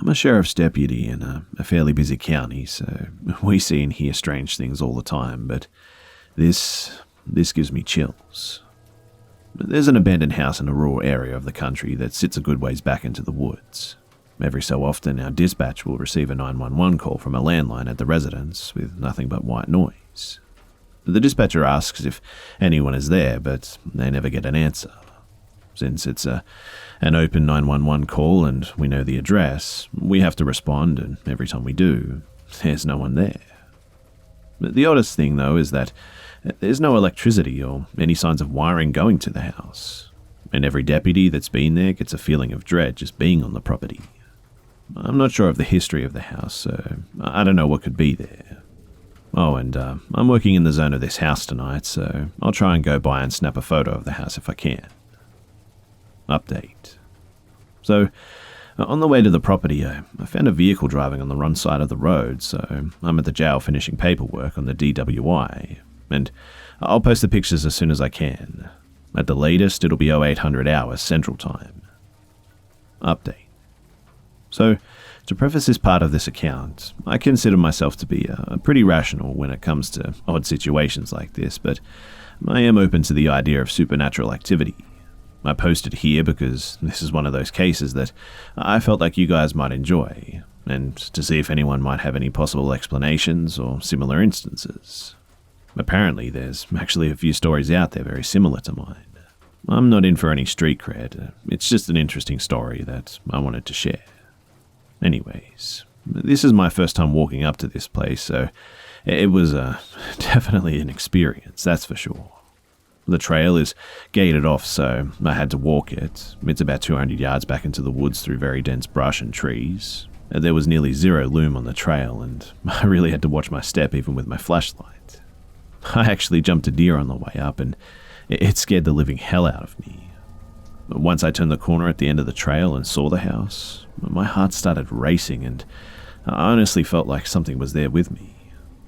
I'm a sheriff's deputy in a fairly busy county, so we see and hear strange things all the time, but this gives me chills. There's an abandoned house in a rural area of the country that sits a good ways back into the woods. Every so often, our dispatch will receive a 911 call from a landline at the residence with nothing but white noise. The dispatcher asks if anyone is there, but they never get an answer. Since it's an open 911 call and we know the address, we have to respond, and every time we do, there's no one there. The oddest thing, though, is that there's no electricity or any signs of wiring going to the house, and every deputy that's been there gets a feeling of dread just being on the property. I'm not sure of the history of the house, so I don't know what could be there. Oh, and I'm working in the zone of this house tonight, so I'll try and go by and snap a photo of the house if I can. Update. So, on the way to the property, I found a vehicle driving on the wrong side of the road, so I'm at the jail finishing paperwork on the DWI, and I'll post the pictures as soon as I can. At the latest, it'll be 0800 hours Central Time. Update. So, to preface this part of this account, I consider myself to be pretty rational when it comes to odd situations like this, but I am open to the idea of supernatural activity. I posted here because this is one of those cases that I felt like you guys might enjoy, and to see if anyone might have any possible explanations or similar instances. Apparently, there's actually a few stories out there very similar to mine. I'm not in for any street cred, it's just an interesting story that I wanted to share. Anyways, this is my first time walking up to this place, so it was definitely an experience, that's for sure. The trail is gated off, so I had to walk it. It's about 200 yards back into the woods through very dense brush and trees. There was nearly zero loom on the trail, and I really had to watch my step even with my flashlight. I actually jumped a deer on the way up, and it scared the living hell out of me. Once I turned the corner at the end of the trail and saw the house, my heart started racing, and I honestly felt like something was there with me.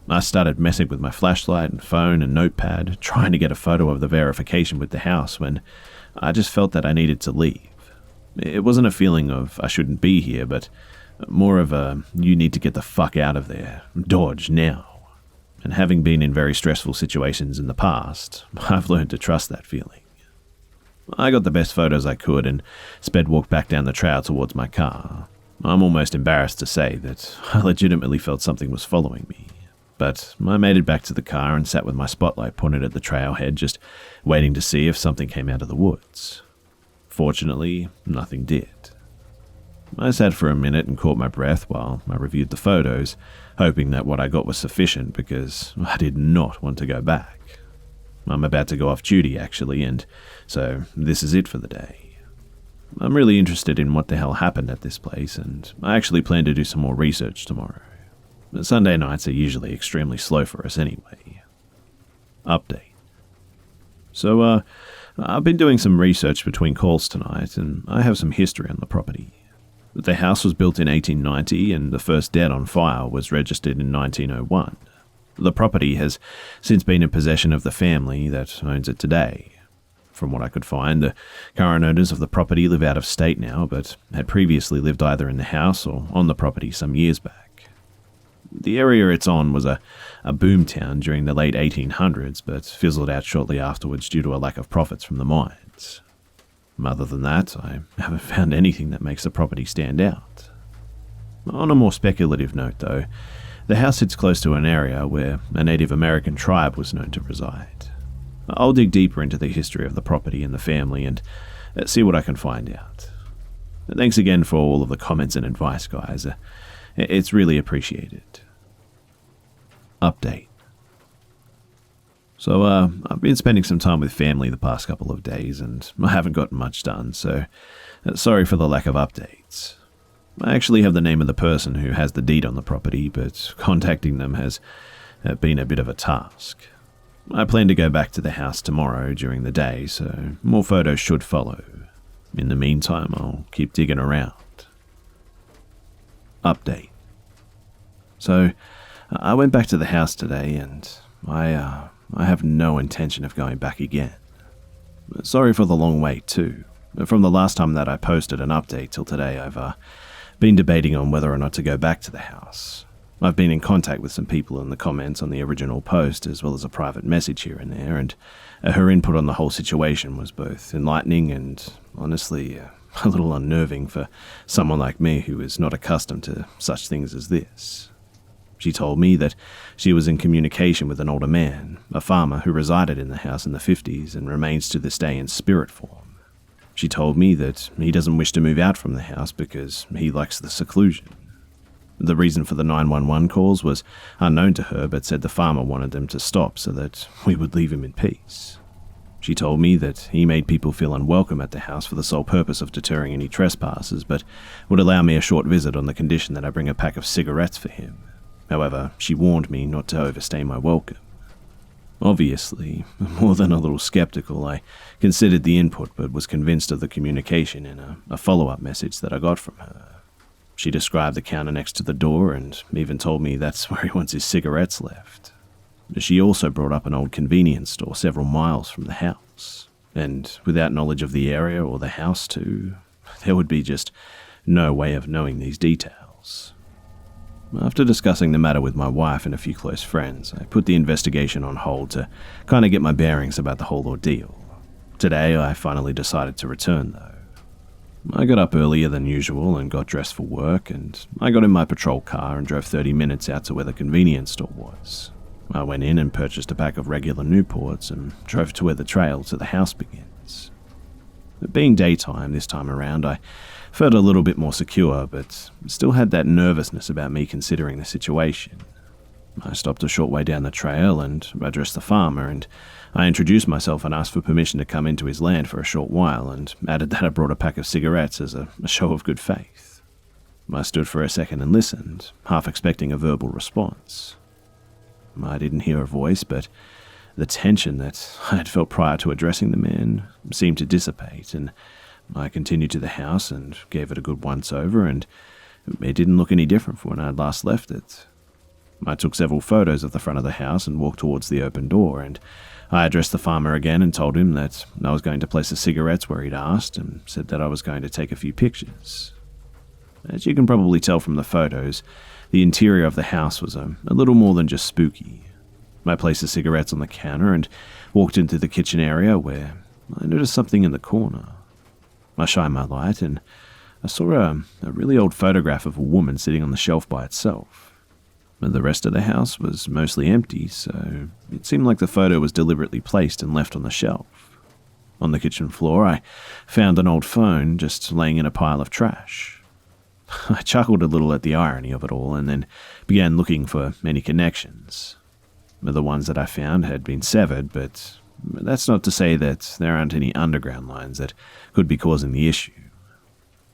I started messing with my flashlight and phone and notepad, trying to get a photo of the verification with the house, when I just felt that I needed to leave. It wasn't a feeling of I shouldn't be here, but more of a you need to get the fuck out of there, dodge now. And having been in very stressful situations in the past, I've learned to trust that feeling. I got the best photos I could and sped walked back down the trail towards my car. I'm almost embarrassed to say that I legitimately felt something was following me. But I made it back to the car and sat with my spotlight pointed at the trailhead, just waiting to see if something came out of the woods. Fortunately, nothing did. I sat for a minute and caught my breath while I reviewed the photos, hoping that what I got was sufficient because I did not want to go back. I'm about to go off duty, actually, and so this is it for the day. I'm really interested in what the hell happened at this place, and I actually plan to do some more research tomorrow. Sunday nights are usually extremely slow for us anyway. Update. So, I've been doing some research between calls tonight, and I have some history on the property. The house was built in 1890, and the first deed on file was registered in 1901. The property has since been in possession of the family that owns it today. From what I could find, the current owners of the property live out of state now, but had previously lived either in the house or on the property some years back. The area it's on was a boom town during the late 1800s, but fizzled out shortly afterwards due to a lack of profits from the mines. Other than that, I haven't found anything that makes the property stand out. On a more speculative note, though, the house sits close to an area where a Native American tribe was known to reside. I'll dig deeper into the history of the property and the family and see what I can find out. Thanks again for all of the comments and advice, guys. It's really appreciated. Update. So, I've been spending some time with family the past couple of days, and I haven't gotten much done, so sorry for the lack of updates. I actually have the name of the person who has the deed on the property, but contacting them has been a bit of a task. I plan to go back to the house tomorrow during the day, so more photos should follow. In the meantime, I'll keep digging around. Update. So, I went back to the house today, and I have no intention of going back again. Sorry for the long wait, too. From the last time that I posted an update till today, I've been debating on whether or not to go back to the house. I've been in contact with some people in the comments on the original post, as well as a private message here and there, and her input on the whole situation was both enlightening and, honestly, a little unnerving for someone like me who is not accustomed to such things as this. She told me that she was in communication with an older man, a farmer who resided in the house in the 50s and remains to this day in spirit form. She told me that he doesn't wish to move out from the house because he likes the seclusion. The reason for the 911 calls was unknown to her, but said the farmer wanted them to stop so that we would leave him in peace. She told me that he made people feel unwelcome at the house for the sole purpose of deterring any trespassers, but would allow me a short visit on the condition that I bring a pack of cigarettes for him. However, she warned me not to overstay my welcome. Obviously, more than a little skeptical, I considered the input but was convinced of the communication in a follow-up message that I got from her. She described the counter next to the door and even told me that's where he wants his cigarettes left. She also brought up an old convenience store several miles from the house, and without knowledge of the area or the house too, there would be just no way of knowing these details. After discussing the matter with my wife and a few close friends, I put the investigation on hold to kind of get my bearings about the whole ordeal. Today, I finally decided to return though. I got up earlier than usual and got dressed for work, and I got in my patrol car and drove 30 minutes out to where the convenience store was. I went in and purchased a pack of regular Newports and drove to where the trail to the house begins. Being daytime this time around, I felt a little bit more secure, but still had that nervousness about me considering the situation. I stopped a short way down the trail and addressed the farmer, and I introduced myself and asked for permission to come into his land for a short while, and added that I brought a pack of cigarettes as a show of good faith. I stood for a second and listened, half expecting a verbal response. I didn't hear a voice, but the tension that I had felt prior to addressing the man seemed to dissipate, and I continued to the house and gave it a good once-over, and it didn't look any different from when I had last left it. I took several photos of the front of the house and walked towards the open door, and I addressed the farmer again and told him that I was going to place the cigarettes where he'd asked, and said that I was going to take a few pictures. As you can probably tell from the photos, the interior of the house was a little more than just spooky. I placed the cigarettes on the counter and walked into the kitchen area where I noticed something in the corner. I shined my light and I saw a really old photograph of a woman sitting on the shelf by itself. The rest of the house was mostly empty, so it seemed like the photo was deliberately placed and left on the shelf. On the kitchen floor, I found an old phone just laying in a pile of trash. I chuckled a little at the irony of it all and then began looking for any connections. The ones that I found had been severed, but that's not to say that there aren't any underground lines that could be causing the issue.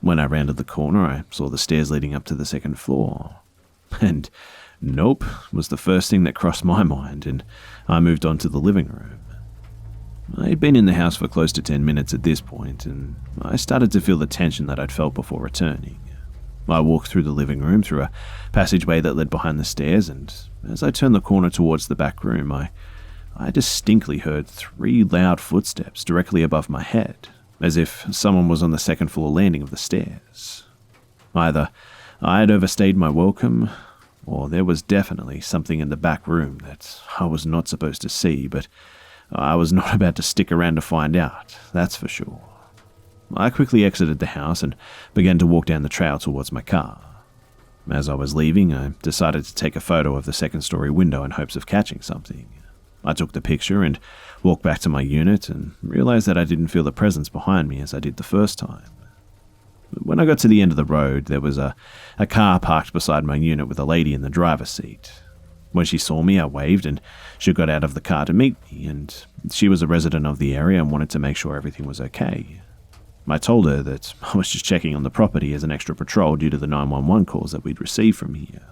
When I rounded the corner, I saw the stairs leading up to the second floor. And nope was the first thing that crossed my mind, and I moved on to the living room. I had been in the house for close to 10 minutes at this point, and I started to feel the tension that I'd felt before returning. I walked through the living room through a passageway that led behind the stairs, and as I turned the corner towards the back room, I distinctly heard 3 loud footsteps directly above my head, as if someone was on the second floor landing of the stairs. Either I had overstayed my welcome, or there was definitely something in the back room that I was not supposed to see, but I was not about to stick around to find out, that's for sure. I quickly exited the house and began to walk down the trail towards my car. As I was leaving, I decided to take a photo of the second-story window in hopes of catching something. I took the picture and walked back to my unit and realized that I didn't feel the presence behind me as I did the first time. When I got to the end of the road, there was a car parked beside my unit with a lady in the driver's seat. When she saw me, I waved and she got out of the car to meet me, and she was a resident of the area and wanted to make sure everything was okay. I told her that I was just checking on the property as an extra patrol due to the 911 calls that we'd received from here.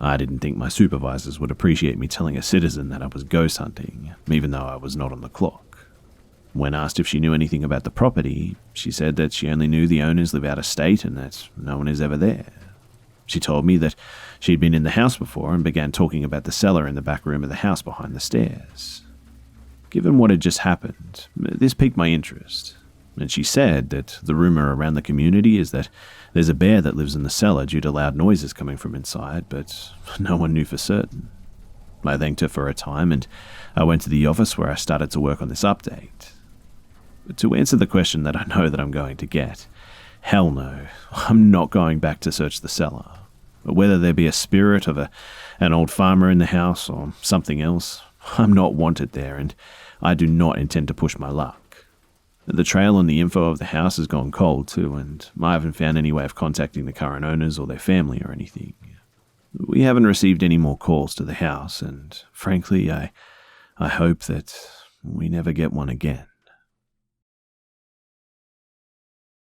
I didn't think my supervisors would appreciate me telling a citizen that I was ghost hunting, even though I was not on the clock. When asked if she knew anything about the property, she said that she only knew the owners live out of state and that no one is ever there. She told me that she'd been in the house before and began talking about the cellar in the back room of the house behind the stairs. Given what had just happened, this piqued my interest. And she said that the rumor around the community is that there's a bear that lives in the cellar due to loud noises coming from inside, but no one knew for certain. I thanked her for her time, and I went to the office where I started to work on this update. To answer the question that I know that I'm going to get, hell no, I'm not going back to search the cellar. Whether there be a spirit of an old farmer in the house or something else, I'm not wanted there, and I do not intend to push my luck. The trail and the info of the house has gone cold too, and I haven't found any way of contacting the current owners or their family or anything. We haven't received any more calls to the house, and frankly, I hope that we never get one again.